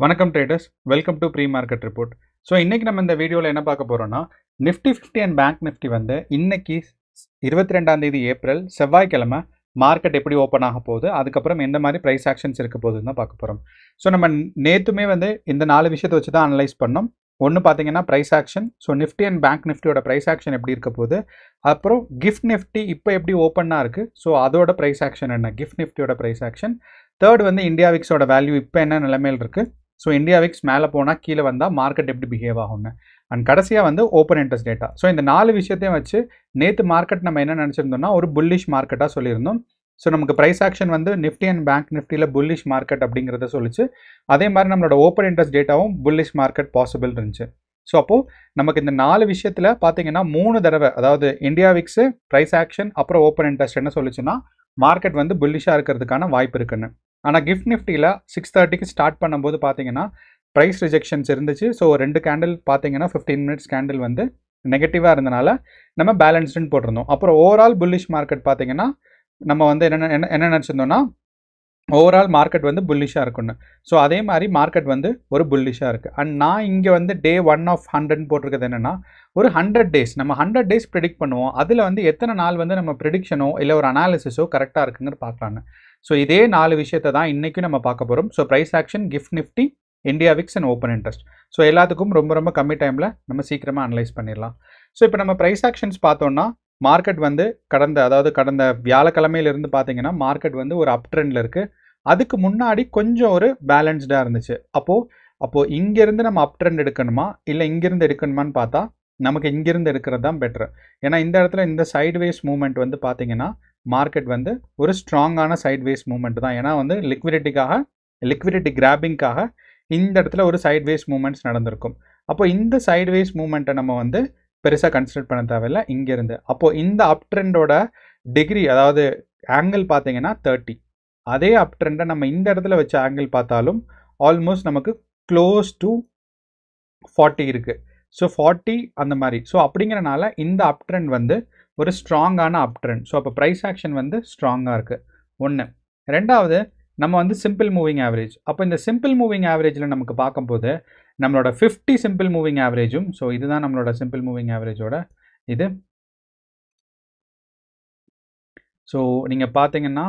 வணக்கம் traders, welcome to pre market report. So இன்றைக்கி நம்ம இந்த வீடியோவில் என்ன பார்க்க போகிறோம்னா, நிஃப்டி 50 அண்ட் பேங்க் நிஃப்டி வந்து இன்னைக்கு 22 ஏப்ரல் செவ்வாய்க்கிழமை மார்க்கெட் எப்படி ஓப்பன் ஆக போகுது, அதுக்கப்புறம் எந்த மாதிரி ப்ரைஸ் ஆக்ஷன்ஸ் இருக்க போகுதுன்னு தான் பார்க்க போகிறோம். ஸோ நம்ம நேற்றுமே வந்து இந்த 4 விஷயத்தை வச்சு தான் அனலைஸ் பண்ணோம். ஒன்று பார்த்தீங்கன்னா price action. So Nifty and bank நிஃப்டியோட ப்ரைஸ் ஆக்ஷன் எப்படி இருக்க போகுது, அப்புறம் கிஃப்ட் நிஃப்டி இப்போ எப்படி ஓப்பனாக இருக்குது, ஸோ அதோட ப்ரைஸ் ஆக்ஷன் என்ன, கிஃப்ட் நிஃப்டியோட ப்ரைஸ் ஆக்ஷன். தேர்ட் வந்து இந்தியா விக்ஸோட வேல்யூ இப்போ என்ன நிலைமையில் இருக்குது, ஸோ இந்தியா விக்ஸ் மேலே போனால் கீழே வந்தால் மார்க்கெட் எப்படி பிஹேவ் ஆகும்னு, அண்ட் கடைசியாக வந்து ஓப்பன் இன்ட்ரெஸ்ட் டேட்டா. ஸோ இந்த 4 விஷயத்தையும் வச்சு நேற்று மார்க்கெட் நம்ம என்ன நினச்சிருந்தோம்னா ஒரு புல்லிஷ் மார்க்கெட்டாக சொல்லியிருந்தோம். ஸோ நமக்கு ப்ரைஸ் ஆக்ஷன் வந்து நிஃப்டி அண்ட் பேங்க் நிஃப்டியில் புல்லிஷ் மார்க்கெட் அப்படிங்கிறத சொல்லிச்சு. அதே மாதிரி நம்மளோட ஓப்பன் இன்ட்ரெஸ்ட் டேட்டாவும் புல்லிஷ் மார்க்கெட் பாசிபிள் இருந்துச்சு. ஸோ அப்போது நமக்கு இந்த 4 விஷயத்தில் பார்த்தீங்கன்னா 3 தடவை, அதாவது இந்தியா விக்ஸு, ப்ரைஸ் ஆக்ஷன், அப்புறம் ஓப்பன் இன்ட்ரெஸ்ட் என்ன சொல்லிச்சுன்னா மார்க்கெட் வந்து புல்லிஷாக இருக்கிறதுக்கான வாய்ப்பு இருக்குன்னு. ஆனால் கிஃப்ட் நிஃப்டியில் 6:30க்கு ஸ்டார்ட் பண்ணும்போது பார்த்தீங்கன்னா ப்ரைஸ் ரிஜெக்ஷன்ஸ் இருந்துச்சு. ஸோ 2 கேண்டில் பார்த்தீங்கன்னா 15 மினிட்ஸ் கேண்டில் வந்து நெகட்டிவாக இருந்தனால நம்ம பேலன்ஸ்டுன்னு போட்டிருந்தோம். அப்புறம் ஓவரால் புல்லிஷ் மார்க்கெட் பார்த்தீங்கன்னா நம்ம வந்து என்ன நினச்சிருந்தோம்னா ஓவரால் மார்க்கெட் வந்து புல்லிஷாக இருக்குன்னு. ஸோ அதே மாதிரி மார்க்கெட் வந்து ஒரு புல்லிஷாக இருக்குது. அண்ட் நான் இங்கே வந்து டே 1 ஆஃப் 100 போட்டிருக்கிறது என்னென்னா, ஒரு 100 டேஸ் நம்ம 100 டேஸ் ப்ரிடிக்ட் பண்ணுவோம். அதில் வந்து எத்தனை நாள் வந்து நம்ம ப்ரிடிக்ஷனோ இல்லை ஒரு அனாலிசிஸோ கரெக்டாக இருக்குங்கிற பார்க்கலான்னு. ஸோ இதே 4 விஷயத்தை தான் இன்றைக்கும் நம்ம பார்க்க போகிறோம். So price action, gift Nifty, India VIX and open interest. So எல்லாத்துக்கும் ரொம்ப ரொம்ப கம்மி டைமில் நம்ம சீக்கிரமாக அனலைஸ் பண்ணிடலாம். ஸோ இப்போ நம்ம ப்ரைஸ் ஆக்ஷன்ஸ் பார்த்தோன்னா மார்க்கெட் வந்து கடந்த வியாழக்கிழமையிலிருந்து பார்த்தீங்கன்னா மார்க்கெட் வந்து ஒரு அப் ட்ரெண்டில் இருக்குது. அதுக்கு முன்னாடி கொஞ்சம் ஒரு பேலன்ஸ்டாக இருந்துச்சு. அப்போது இங்கேருந்து நம்ம அப் ட்ரெண்ட் எடுக்கணுமா இல்லை இங்கேருந்து எடுக்கணுமான்னு பார்த்தா நமக்கு இங்கேருந்து எடுக்கிறது தான் பெட்ரு. ஏன்னா இந்த இடத்துல இந்த சைட்வேஸ் மூவ்மெண்ட் வந்து பார்த்தீங்கன்னா மார்க்கெட் வந்து ஒரு ஸ்ட்ராங்கான சைட்வேஸ் மூவ்மெண்ட் தான். ஏன்னா வந்து லிக்விடிட்டி கிராபிங்காக இந்த இடத்துல ஒரு சைட்வேஸ் மூவ்மெண்ட்ஸ் நடந்திருக்கும். அப்போ இந்த சைட்வேஸ் மூவ்மெண்ட்டை நம்ம வந்து பெருசாக கன்சிடர் பண்ண தேவையில்லை இங்கேருந்து. அப்போது இந்த அப் ட்ரெண்டோட டிகிரி, அதாவது ஆங்கிள் பார்த்தீங்கன்னா 30. அதே அப் ட்ரெண்டை நம்ம இந்த இடத்துல வச்ச ஆங்கிள் பார்த்தாலும் ஆல்மோஸ்ட் நமக்கு க்ளோஸ் டு 40 இருக்குது. ஸோ 40 அந்த மாதிரி. ஸோ அப்படிங்கிறனால இந்த அப் ட்ரெண்ட் வந்து ஒரு ஸ்ட்ராங்கான அப் ட்ரெண்ட். ஸோ அப்போ ப்ரைஸ் ஆக்ஷன் வந்து ஸ்ட்ராங்காக இருக்குது. ஒன்று. ரெண்டாவது, நம்ம வந்து சிம்பிள் மூவிங் ஆவரேஜ். அப்போ இந்த சிம்பிள் மூவிங் ஆவரேஜில் நமக்கு பார்க்கும்போது நம்மளோட 50 சிம்பிள் மூவிங் ஆவரேஜும், ஸோ இதுதான் நம்மளோட சிம்பிள் மூவிங் ஆவரேஜோட இது. ஸோ நீங்கள் பார்த்தீங்கன்னா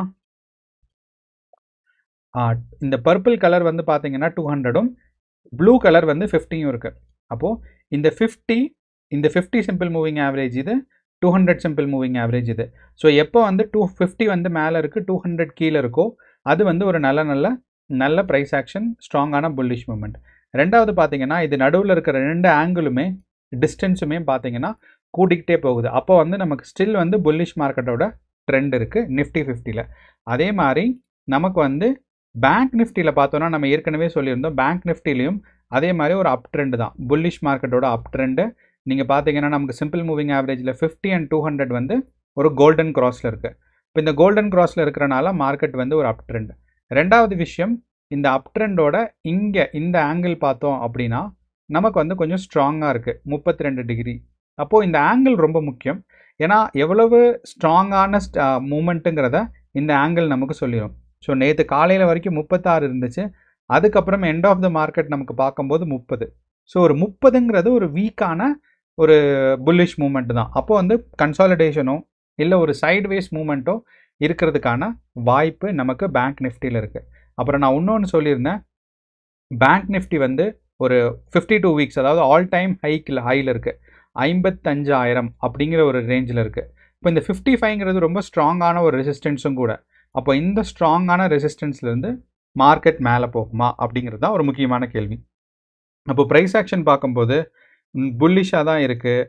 இந்த பர்பிள் கலர் வந்து பார்த்தீங்கன்னா 200ம் ப்ளூ கலர் வந்து 50யும் இருக்குது. அப்போது இந்த 50 சிம்பிள் மூவிங் ஆவரேஜ் இது, 200 சிம்பிள் மூவிங் ஆவரேஜ் இது. ஸோ எப்போ வந்து 250 வந்து மேலே இருக்குது, 200 கீழே இருக்கோ அது வந்து ஒரு நல்ல ப்ரைஸ் ஆக்ஷன், ஸ்ட்ராங்கான புல்லிஷ் மூமெண்ட். ரெண்டாவது பார்த்தீங்கன்னா இது நடுவில் இருக்கிற 2 ஆங்கிளுமே டிஸ்டன்ஸுமே பார்த்தீங்கன்னா கூட்டிக்கிட்டே போகுது. அப்போ வந்து நமக்கு ஸ்டில் வந்து புல்லிஷ் மார்க்கெட்டோட ட்ரெண்ட் இருக்குது நிஃப்டி 50ல். அதே மாதிரி நமக்கு வந்து பேங்க் நிஃப்டியில் பார்த்தோன்னா நம்ம ஏற்கனவே சொல்லியிருந்தோம், பேங்க் நிஃப்டிலையும் அதே மாதிரி ஒரு அப் ட்ரெண்டு தான், புல்லிஷ் மார்க்கெட்டோட அப் ட்ரெண்டு. நீங்கள் பார்த்தீங்கன்னா நமக்கு சிம்பிள் மூவிங் ஆவரேஜில் 50 அண்ட் 200 வந்து ஒரு கோல்டன் கிராஸில் இருக்குது. இப்போ இந்த கோல்டன் கிராஸில் இருக்கிறனால மார்க்கெட் வந்து ஒரு அப் ட்ரெண்ட். ரெண்டாவது விஷயம், இந்த அப் ட்ரெண்டோட இங்கே இந்த ஆங்கிள் பார்த்தோம் அப்படின்னா நமக்கு வந்து கொஞ்சம் ஸ்ட்ராங்காக இருக்குது, 32 டிகிரி. அப்போது இந்த ஆங்கிள் ரொம்ப முக்கியம். ஏன்னா எவ்வளவு ஸ்ட்ராங்கான மூமெண்ட்டுங்கிறத இந்த ஆங்கிள் நமக்கு சொல்லிடும். ஸோ நேற்று காலையில் வரைக்கும் 36 இருந்துச்சு. அதுக்கப்புறம் எண்ட் ஆஃப் த மார்க்கெட் நமக்கு பார்க்கும்போது 30. ஸோ ஒரு 30ங்கிறது ஒரு வீக்கான ஒரு புல்லிஷ் மூமெண்ட் தான். அப்போது வந்து கன்சாலிடேஷனோ இல்லை ஒரு சைட்வேஸ் மூமெண்ட்டோ இருக்கிறதுக்கான வாய்ப்பு நமக்கு பேங்க் நிஃப்டியில் இருக்குது. அப்புறம் நான் இன்னொன்று சொல்லியிருந்தேன், பேங்க் நிஃப்டி வந்து ஒரு 52 வீக்ஸ், அதாவது ஆல் டைம் ஹையில் இருக்குது, 55,000 அப்படிங்கிற ஒரு ரேஞ்சில் இருக்குது. இப்போ இந்த 55ங்கிறது ரொம்ப ஸ்ட்ராங்கான ஒரு ரெசிஸ்டன்ஸும் கூட. அப்போ இந்த ஸ்ட்ராங்கான ரெசிஸ்டன்ஸ்லேருந்து மார்க்கெட் மேலே போகுமா அப்படிங்கிறது தான் ஒரு முக்கியமான கேள்வி. அப்போ ப்ரைஸ் ஆக்ஷன் பார்க்கும்போது புல்லிஷாக தான் இருக்குது.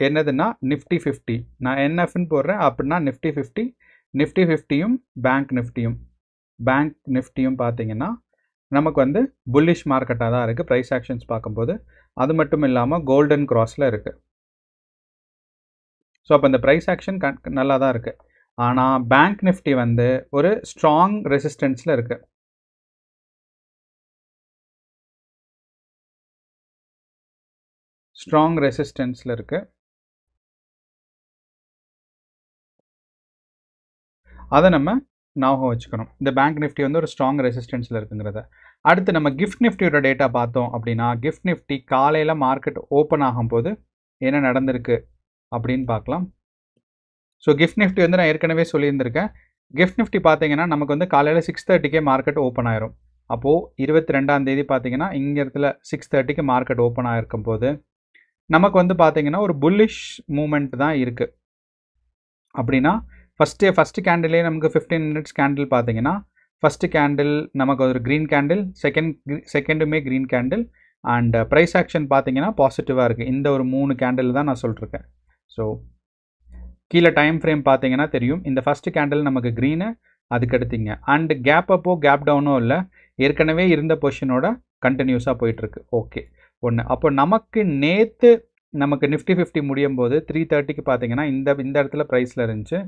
என்னதுன்னா நிஃப்டி 50, நான் என்எஃப்னு போடுறேன் அப்படின்னா நிஃப்டி 50யும் பேங்க் நிஃப்டியும் பார்த்தீங்கன்னா நமக்கு வந்து புல்லிஷ் மார்க்கெட்டாக தான் இருக்குது ப்ரைஸ் ஆக்ஷன்ஸ் பார்க்கும்போது. அது மட்டும் இல்லாமல் கோல்டன் கிராஸில் இருக்குது. ஸோ அப்போ இந்த ப்ரைஸ் ஆக்ஷன் நல்லா தான் இருக்குது. ஆனால் பேங்க் நிஃப்டி வந்து ஒரு ஸ்ட்ராங் ரெசிஸ்டன்ஸில் இருக்குது. அதை நம்ம ஞாபகம் வச்சுக்கணும். இந்த பேங்க் நிஃப்டி வந்து ஒரு ஸ்ட்ராங் ரெசிஸ்டன்ஸில் இருக்குங்கிறத. அடுத்து நம்ம கிஃப்ட் நிஃப்டியோட டேட்டா பார்த்தோம் அப்படின்னா, கிஃப்ட் நிஃப்டி காலையில் மார்க்கெட் ஓப்பன் ஆகும்போது என்ன நடந்திருக்கு அப்படின்னு பார்க்கலாம். ஸோ கிஃப்ட் நிஃப்டி வந்து நான் ஏற்கனவே சொல்லியிருந்திருக்கேன். கிஃப்ட் நிஃப்டி பார்த்தீங்கன்னா நமக்கு வந்து காலையில் 6:30க்கே மார்க்கெட் ஓப்பன் ஆயிரும். அப்போது 22ஆம் தேதி பார்த்தீங்கன்னா இங்கே இடத்துல 6:30க்கு மார்க்கெட் ஓப்பன் ஆகிருக்கும் போது நமக்கு வந்து பார்த்தீங்கன்னா ஒரு புல்லிஷ் மூமெண்ட் தான் இருக்குது. அப்படின்னா ஃபஸ்ட்டு கேண்டிலே நமக்கு 15 மினிட்ஸ் கேண்டில் பார்த்தீங்கன்னா, ஃபஸ்ட்டு கேண்டில் நமக்கு ஒரு க்ரீன் கேண்டில், செகண்டுமே green candle, and price action பார்த்தீங்கன்னா பாசிட்டிவாக இருக்குது. இந்த ஒரு 3 கேண்டில் தான் நான் சொல்லிருக்கேன். ஸோ கீழே டைம் ஃப்ரேம் பார்த்தீங்கன்னா தெரியும். இந்த ஃபஸ்ட்டு கேண்டில் நமக்கு க்ரீனு, அதுக்கடுத்திங்க அண்ட் கேப் அப்போ கேப் டவுனோ இல்லை, ஏற்கனவே இருந்த பொசிஷனோட கண்டினியூஸாக போயிட்டுருக்கு. ஓகே, ஒன்று. அப்போ நமக்கு நிஃப்டி 50 முடியும் போது 3:30க்கு பார்த்தீங்கன்னா இந்த இடத்துல ப்ரைஸில் இருந்துச்சு.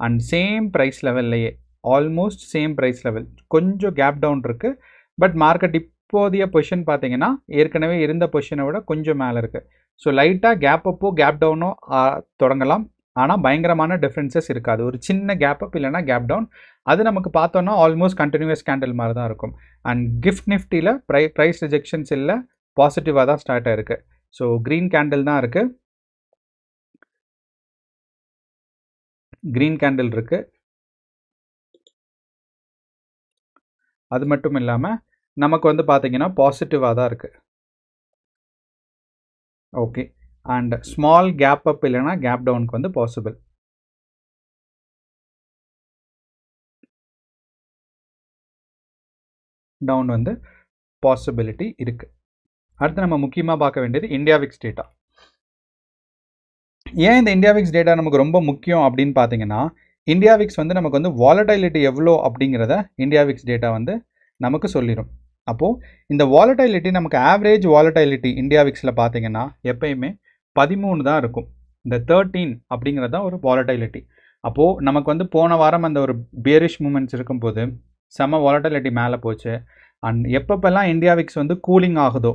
அண்ட் சேம் ப்ரைஸ் லெவல்லையே, ஆல்மோஸ்ட் சேம் ப்ரைஸ் லெவல், கொஞ்சம் கேப் டவுன் இருக்குது. பட் மார்க்கெட் இப்போதைய பொசிஷன் பார்த்தீங்கன்னா ஏற்கனவே இருந்த பொசிஷனை விட கொஞ்சம் மேலே இருக்குது. ஸோ லைட்டாக கேப் அப்போ கேப் டவுனோ தொடங்கலாம். ஆனால் பயங்கரமான டிஃப்ரென்சஸ் இருக்காது. ஒரு சின்ன கேப் அப் இல்லைனா கேப் டவுன், அது நமக்கு பார்த்தோன்னா ஆல்மோஸ்ட் கண்டினியூஸ் கேண்டில் மாதிரி தான் இருக்கும். அண்ட் கிஃப்ட் நிஃப்டியில் ப்ரைஸ் ரிஜெக்ஷன்ஸ் இல்லை, பாசிட்டிவாக தான் ஸ்டார்ட் ஆகிருக்கு. ஸோ க்ரீன் கேண்டில் தான் இருக்குது, க்ரீன் கேண்டில் இருக்குது. அது மட்டும் இல்லாமல் நமக்கு வந்து பார்த்தீங்கன்னா பாசிட்டிவாக தான் இருக்குது. Okay, and small cap up இல்லைனா கேப் டவுனுக்கு வந்து பாசிபிள். டவுன் வந்து பாசிபிலிட்டி இருக்குது. அடுத்து நம்ம முக்கியமாக பார்க்க வேண்டியது இந்தியா விக்ஸ் டேட்டா. ஏன் இந்த இந்தியா விக்ஸ் டேட்டா நமக்கு ரொம்ப முக்கியம் அப்படின்னு பார்த்தீங்கன்னா, இந்தியா விக்ஸ் வந்து நமக்கு வந்து வாலடைலிட்டி எவ்வளோ அப்படிங்கிறத இந்தியா விக்ஸ் டேட்டா வந்து நமக்கு சொல்லிடும். அப்போது இந்த வாலடைலிட்டி நமக்கு ஆவரேஜ் வாலடைலிட்டி இந்தியா விக்ஸில் பார்த்தீங்கன்னா எப்பயுமே 13 தான் இருக்கும். இந்த 13 அப்படிங்கிறது தான் ஒரு வாலடைலிட்டி. அப்போது நமக்கு வந்து போன வாரம் அந்த ஒரு பியரிஷ் மூமெண்ட்ஸ் இருக்கும்போது செம வாலடைலிட்டி மேலே போச்சு. அண்ட் எப்பப்பெல்லாம் இந்தியா விக்ஸ் வந்து கூலிங் ஆகுதோ,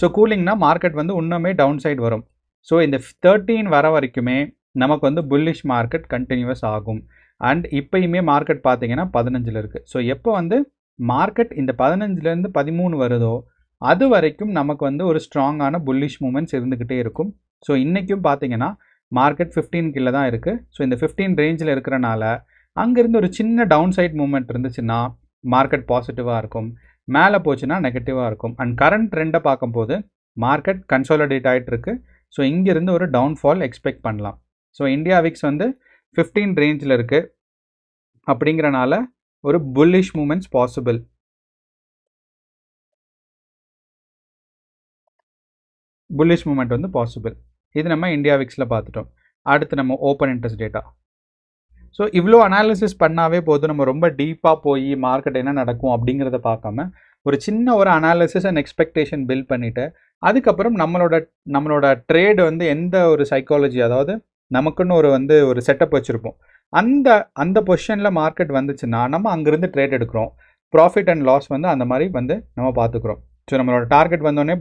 ஸோ கூலிங்னா மார்க்கெட் வந்து இன்னுமே டவுன் சைடு வரும். ஸோ இந்த 13 வர வரைக்குமே நமக்கு வந்து புல்லிஷ் மார்க்கெட் கண்டினியூஸ் ஆகும். அண்ட் இப்போயுமே மார்க்கெட் பார்த்தீங்கன்னா 15 இருக்குது. ஸோ எப்போ வந்து மார்க்கெட் இந்த 15லேருந்து 13 வருதோ அது வரைக்கும் நமக்கு வந்து ஒரு ஸ்ட்ராங்கான புல்லிஷ் மூமெண்ட்ஸ் இருந்துக்கிட்டே இருக்கும். ஸோ இன்றைக்கும் பார்த்தீங்கன்னா மார்க்கெட் 15 கீழே தான் இருக்குது. ஸோ இந்த 15 ரேஞ்சில் இருக்கிறனால அங்கேருந்து ஒரு சின்ன டவுன் சைட் மூமெண்ட் இருந்துச்சுன்னா மார்க்கெட் பாசிட்டிவாக இருக்கும், மேலே போச்சுன்னா நெகட்டிவாக இருக்கும். அண்ட் கரண்ட் ட்ரெண்டை பார்க்கும்போது மார்க்கெட் கன்சாலிடேட் ஆகிட்டு இருக்குது. ஸோ இங்கேருந்து ஒரு டவுன்ஃபால் எக்ஸ்பெக்ட் பண்ணலாம். ஸோ இந்தியா விக்ஸ் வந்து 15 ரேஞ்சில் இருக்குது அப்படிங்கிறனால ஒரு bullish moments possible. Bullish moment வந்து பாசிபிள். இது நம்ம இந்தியா விக்ஸில் பார்த்துட்டோம். அடுத்து நம்ம ஓப்பன் இன்ட்ரெஸ்ட் டேட்டா. ஸோ இவ்வளோ அனாலிசிஸ் பண்ணாவே போதும். நம்ம ரொம்ப டீப்பாக போய் மார்க்கெட் என்ன நடக்கும் அப்படிங்கிறத பார்க்காம ஒரு சின்ன ஒரு அனாலிசிஸ் அண்ட் எக்ஸ்பெக்டேஷன் பில்ட் பண்ணிவிட்டு அதுக்கப்புறம் நம்மளோட ட்ரேடு வந்து எந்த ஒரு சைக்காலஜி, அதாவது நமக்குன்னு ஒரு செட்டப் வச்சுருப்போம். அந்த பொசிஷனில் மார்க்கெட் வந்துச்சுன்னா நம்ம அங்கேருந்து ட்ரேட் எடுக்கிறோம். ப்ராஃபிட் அண்ட் லாஸ் வந்து அந்த மாதிரி வந்து நம்ம பார்த்துக்குறோம். ஸோ நம்மளோட டார்கெட் வந்தோடனே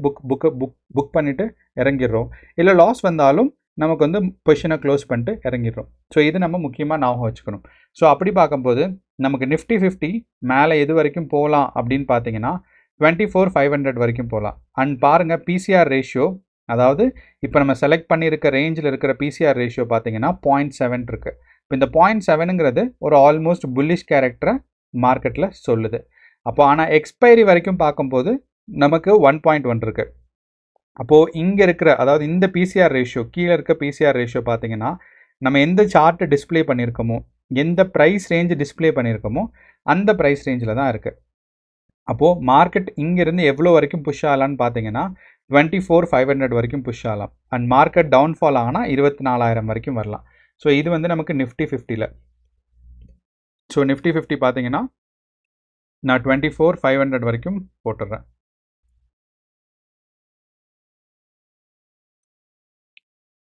புக் பண்ணிவிட்டு இறங்கிடுறோம். இல்லை லாஸ் வந்தாலும் நமக்கு வந்து பொசிஷனை க்ளோஸ் பண்ணிட்டு இறங்கிடுறோம். ஸோ இது நம்ம முக்கியமாக ஞாபகம் வச்சுக்கணும். ஸோ அப்படி பார்க்கும்போது நமக்கு நிஃப்டி 50 மேலே எது வரைக்கும் போகலாம் அப்படின்னு பார்த்தீங்கன்னா 24,500 வரைக்கும் போகலாம். அண்ட் பாருங்கள் பிசிஆர் ரேஷியோ, அதாவது இப்போ நம்ம செலக்ட் பண்ணியிருக்க ரேஞ்சில் இருக்கிற பிசிஆர் ரேஷியோ பார்த்தீங்கன்னா 0.7 இருக்குது. இப்போ இந்த 0.7ங்கிறது ஒரு ஆல்மோஸ்ட் புல்லிஷ் கேரக்டரை மார்க்கெட்டில் சொல்லுது. அப்போ ஆனால் எக்ஸ்பைரி வரைக்கும் பார்க்கும்போது நமக்கு 1.1 இருக்குது. அப்போது இங்கே இருக்கிற, அதாவது இந்த பிசிஆர் ரேஷியோ, கீழே இருக்க பிசிஆர் ரேஷியோ பார்த்தீங்கன்னா நம்ம எந்த சார்ட்டு டிஸ்பிளே பண்ணியிருக்கோமோ, எந்த ப்ரைஸ் ரேஞ்சு டிஸ்பிளே பண்ணியிருக்கோமோ அந்த ப்ரைஸ் ரேஞ்சில் தான் இருக்குது. அப்போது மார்க்கெட் இங்கேருந்து எவ்வளோ வரைக்கும் புஷ் ஆகலான்னு பார்த்தீங்கன்னா 24,500 வரைக்கும் புஷ் ஆகலாம். அண்ட் மார்க்கெட் டவுன்ஃபால் ஆனால் 24,000 வரைக்கும் வரலாம். ஸோ இது வந்து நமக்கு நிஃப்டி 50ல். ஸோ நிஃப்டி 50 பார்த்தீங்கன்னா நான் 24,500 வரைக்கும் போட்டுடுறேன்.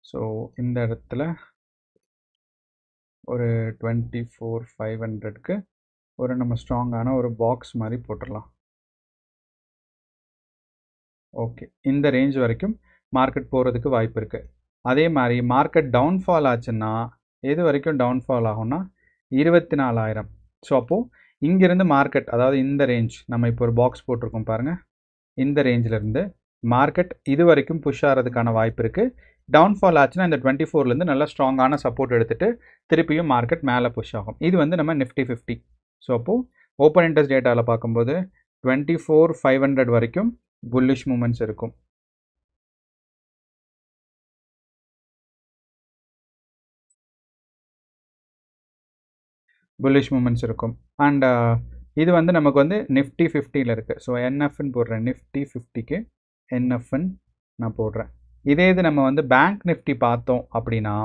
ஸோ இந்த இடத்துல ஒரு 24,500க்கு ஒரு நம்ம ஸ்ட்ராங்கான ஒரு பாக்ஸ் மாதிரி போட்டுடலாம். ஓகே, இந்த ரேஞ்ச் வரைக்கும் மார்க்கெட் போகிறதுக்கு வாய்ப்பு இருக்குது. அதே மாதிரி மார்க்கெட் டவுன்ஃபால் ஆச்சுன்னா எது வரைக்கும் டவுன்ஃபால் ஆகும்னா 24,000. ஸோ அப்போது இங்கேருந்து மார்க்கெட், அதாவது இந்த ரேஞ்ச் நம்ம இப்போ ஒரு பாக்ஸ் போட்டிருக்கோம் பாருங்கள், இந்த ரேஞ்சிலேருந்து மார்க்கெட் இது வரைக்கும் புஷ் ஆகிறதுக்கான வாய்ப்பு இருக்குது. டவுன்ஃபால் ஆச்சுன்னா இந்த 24லேருந்து நல்லா ஸ்ட்ராங்கான சப்போர்ட் எடுத்துகிட்டு திருப்பியும் மார்க்கெட் மேலே புஷ் ஆகும். இது வந்து நம்ம நிஃப்டி 50. ஸோ அப்போது ஓப்பன் இன்ட்ரெஸ்ட் டேட்டாவில் பார்க்கும்போது 24,500 வரைக்கும் புல்லிஷ் மூமெண்ட்ஸ் இருக்கும். புல்லிஷ் மூமெண்ட்ஸ் இருக்கும். அண்ட் இது வந்து நமக்கு வந்து நிஃப்டி 50ல் இருக்குது. ஸோ என்எஃப்னு போடுறேன், நிஃப்டி 50க்கு என்எஃப்னு நான் போடுறேன். இதே இது நம்ம வந்து பேங்க் நிஃப்டி பார்த்தோம் அப்படின்னா,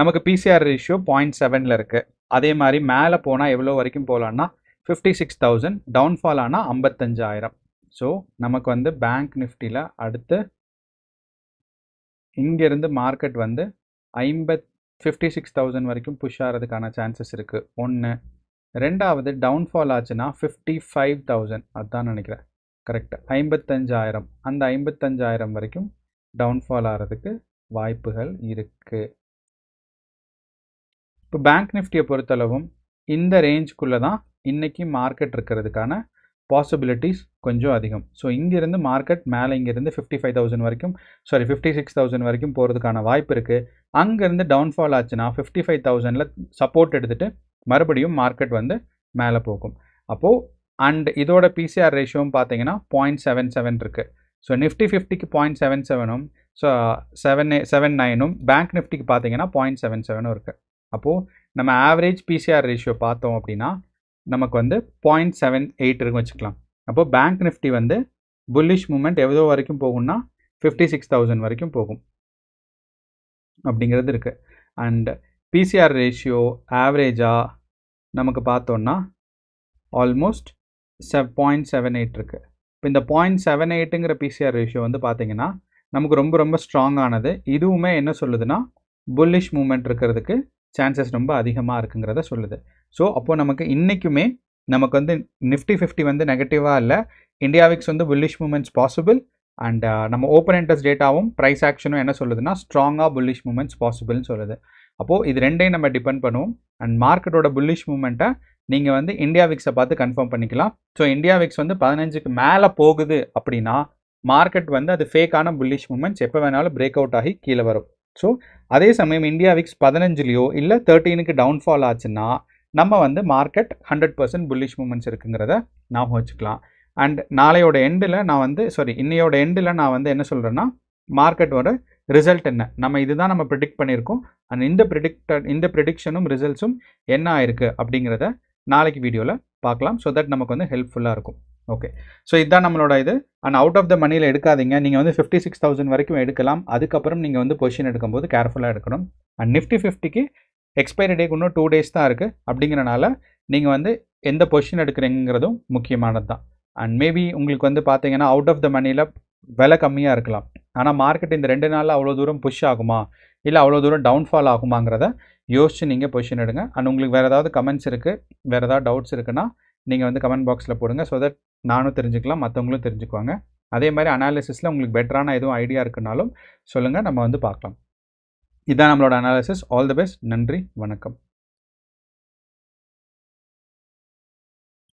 நமக்கு பிசிஆர் ரேஷியோ 0.7ல் இருக்குது. அதே மாதிரி மேலே போனால் எவ்வளோ வரைக்கும் போகலான்னா 56,000, டவுன்ஃபால் ஆனால் 55,000. ஸோ நமக்கு வந்து பேங்க் நிஃப்டியில் அடுத்து இங்கேருந்து மார்க்கெட் வந்து 56,000 வரைக்கும் புஷ் ஆகிறதுக்கான சான்சஸ் இருக்குது. ஒன்று. ரெண்டாவது டவுன்ஃபால் ஆச்சுன்னா 55,000, அதுதான் நினைக்கிறேன் கரெக்ட், 55,000. அந்த 55,000 வரைக்கும் டவுன்ஃபால் ஆகிறதுக்கு வாய்ப்புகள் இருக்குது. இப்போ பேங்க் நிஃப்டியை பொறுத்தளவும் இந்த ரேஞ்சுக்குள்ளே தான் இன்றைக்கி மார்க்கெட் இருக்கிறதுக்கான பாசிபிலிட்டிஸ் கொஞ்சம் அதிகம். ஸோ இங்கேருந்து மார்க்கெட் மேலே இங்கேருந்து 56,000 வரைக்கும் போகிறதுக்கான வாய்ப்பு இருக்குது. அங்கேருந்து டவுன்ஃபால் ஆச்சுன்னா 55,000ல் சப்போர்ட் எடுத்துகிட்டு மறுபடியும் மார்க்கெட் வந்து மேலே போகும். அப்போது அண்ட் இதோட பிசிஆர் ரேஷியோவும் பார்த்தீங்கன்னா 0.77 இருக்குது. ஸோ நிஃப்டி 50க்கு 0.77ம், ஸோ 7.9ம், பேங்க் நிஃப்டிக்கு பார்த்தீங்கன்னா 0.77ம் இருக்குது. அப்போது நம்ம ஆவரேஜ் பிசிஆர் ரேஷியோ பார்த்தோம் அப்படின்னா நமக்கு வந்து 0.78 இருக்குன்னு வச்சுக்கலாம். அப்போது பேங்க் நிஃப்டி வந்து புல்லிஷ் மூமெண்ட் எவ்வளோ வரைக்கும் போகும்னா 56,000 வரைக்கும் போகும் அப்படிங்கிறது இருக்குது. அண்ட் பிசிஆர் ரேஷியோ ஆவரேஜாக நமக்கு பார்த்தோன்னா ஆல்மோஸ்ட் 0.78 இருக்குது. இப்போ இந்த 0.78ங்கிற பிசிஆர் ரேஷியோ வந்து பார்த்திங்கன்னா நமக்கு ரொம்ப ரொம்ப ஸ்ட்ராங்கானது. இதுவுமே என்ன சொல்லுதுன்னா புல்லிஷ் மூமெண்ட் இருக்கிறதுக்கு சான்சஸ் ரொம்ப அதிகமாக இருக்குங்கிறத சொல்லுது. ஸோ அப்போது நமக்கு இன்றைக்குமே நமக்கு வந்து நிஃப்டி 50 வந்து நெகட்டிவாக இல்லை, இந்தியா விக்ஸ் வந்து புல்லிஷ் மூமெண்ட்ஸ் பாசிபிள். அண்ட் நம்ம ஓப்பன் இன்ட்ரெஸ்ட் டேட்டாவும் ப்ரைஸ் ஆக்ஷனும் என்ன சொல்லுதுன்னா ஸ்ட்ராங்காக புல்லிஷ் மூமெண்ட்ஸ் பாசிபிள்னு சொல்லுது. அப்போது இது ரெண்டையும் நம்ம டிபெண்ட் பண்ணுவோம். அண்ட் மார்க்கெட்டோட புல்லிஷ் மூமெண்ட்டை நீங்கள் வந்து இந்தியா விக்ஸை பார்த்து கன்ஃபார்ம் பண்ணிக்கலாம். ஸோ இந்தியா விக்ஸ் வந்து 15க்கு மேலே போகுது அப்படின்னா மார்க்கெட் வந்து அது ஃபேக்கான புல்லிஷ் மூமெண்ட்ஸ் எப்போ வேணாலும் பிரேக் அவுட் ஆகி கீழே வரும். ஸோ அதே சமயம் இந்தியா விக்ஸ் 15லையோ இல்லை 13க்கு டவுன்ஃபால் ஆச்சுன்னா நம்ம வந்து மார்க்கெட் 100% புல்லிஷ் மூமெண்ட்ஸ் இருக்குங்கிறத ஞாபகம் வச்சுக்கலாம். அண்ட் நாளையோட எண்டில் நான் வந்து இன்னையோட எண்டில் நான் வந்து என்ன சொல்கிறேன்னா மார்க்கெட்டோட ரிசல்ட் என்ன, நம்ம இதுதான் நம்ம ப்ரிடிக்ட் பண்ணியிருக்கோம். அண்ட் இந்த ப்ரிடிக்ஷனும் ரிசல்ட்ஸும் என்ன ஆயிருக்கு அப்படிங்கிறத நாளைக்கு வீடியோவில் பார்க்கலாம். ஸோ தட் நமக்கு வந்து ஹெல்ப்ஃபுல்லாக இருக்கும். ஓகே, ஸோ இதுதான் நம்மளோட இது. அண்ட் அவுட் ஆஃப் த மணியில் எடுக்காதீங்க. நீங்கள் வந்து 56,000 வரைக்கும் எடுக்கலாம். அதுக்கப்புறம் நீங்கள் வந்து பொசிஷன் எடுக்கும்போது கேர்ஃபுல்லாக எடுக்கணும். அண்ட் நிஃப்டி 50க்கு எக்ஸ்பைரி டேக்கு இன்னும் 2 days தான் இருக்குது. அப்படிங்கிறனால நீங்கள் வந்து எந்த பொசிஷன் எடுக்கிறீங்கிறதும் முக்கியமானது தான். அண்ட் மேபி உங்களுக்கு வந்து பார்த்தீங்கன்னா அவுட் ஆஃப் த மணியில் விலை கம்மியாக இருக்கலாம். ஆனால் மார்க்கெட் இந்த 2 நாளில் அவ்வளோ தூரம் புஷ் ஆகுமா இல்லை அவ்வளோ தூரம் டவுன்ஃபால் ஆகுமாங்கிறத யோசிச்சு நீங்கள் பொசிஷன் எடுங்க. அண்ட் உங்களுக்கு வேறு ஏதாவது கமெண்ட்ஸ் இருக்குது, வேறு ஏதாவது டவுட்ஸ் இருக்குன்னா நீங்கள் வந்து கமெண்ட் பாக்ஸில் போடுங்க. ஸோ தட் நானும் தெரிஞ்சுக்கலாம், மற்றவங்களும் தெரிஞ்சுக்குவாங்க. அதே மாதிரி அனாலிசிஸில் உங்களுக்கு பெட்டரான எதுவும் ஐடியா இருக்குனாலும் சொல்லுங்கள், நம்ம வந்து பார்க்கலாம். இதுதான் நம்மளோட அனாலிசிஸ். All the best. நன்றி, வணக்கம்.